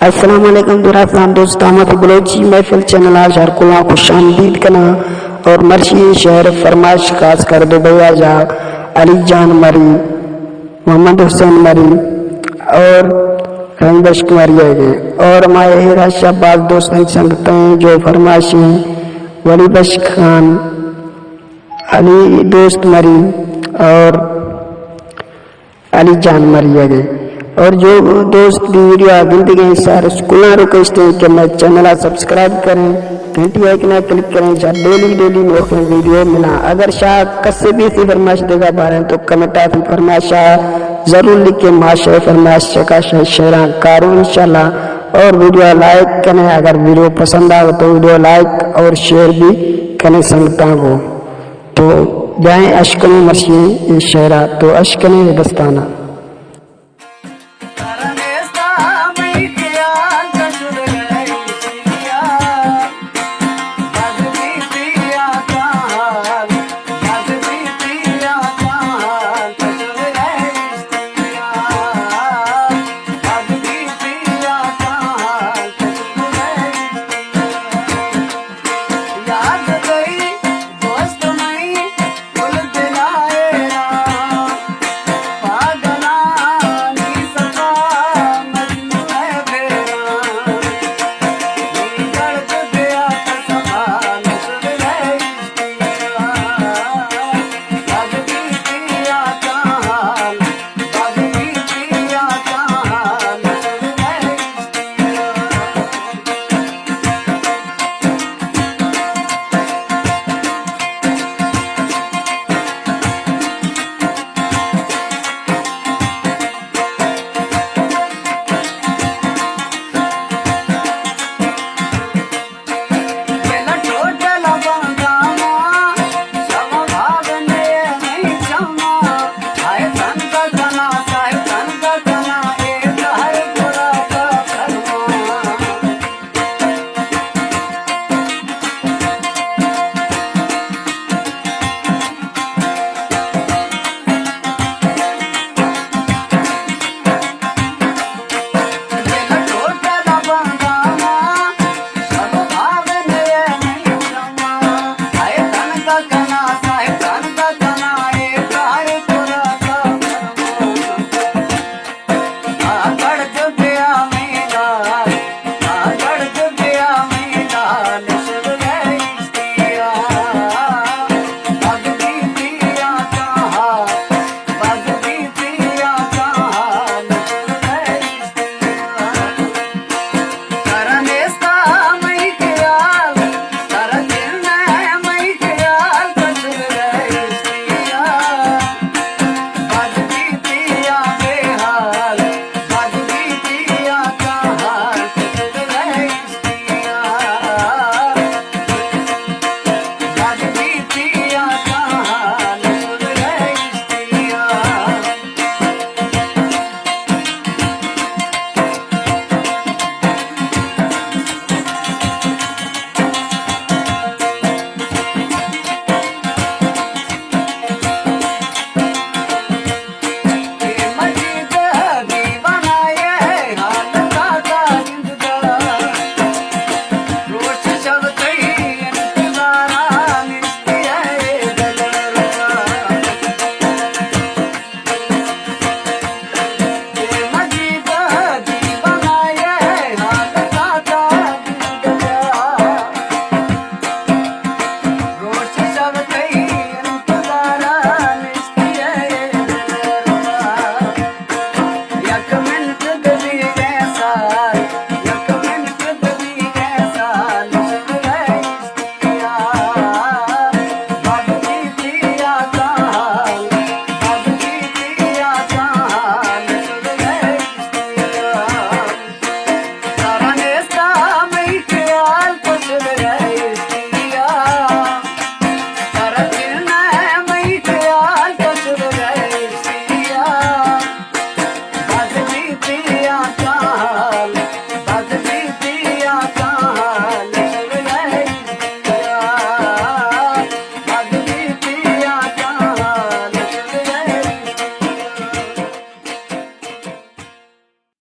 अस्सलाम वालेकुम दोस्तों बलोची महफिल चैनल आज हर कुला खुश आमदीद कना और मर्शी शहर फरमाइश खास कर दो भैया जा अली जान मरी मोहम्मद हुसैन मरी और रंगबश कुमारी है और हमारे हेरा शहबाज दोस्तों संगत हैं जो फरमाइश वली बश खान अली दोस्त मरी और अली जान मरी है और जो दोस्त भी वीडियो गिनती गए सारे स्कूलों रिक्वेस्ट है कि मैं चैनल सब्सक्राइब करें घंटी आइकन क्लिक करें जहाँ डेली नोटिफिकेशन वीडियो मिला। अगर शाह कसे भी सी फरमाइश देगा बारे तो कमेंट आती फरमाइश जरूर लिख के माशा फरमाइश का शेरा कारो इंशाल्लाह और वीडियो लाइक करें। अगर वीडियो पसंद आए तो वीडियो लाइक और शेयर भी करें संगता को। तो जाए अशकनी मशीन शेरा तो अशकनी दस्ताना Kana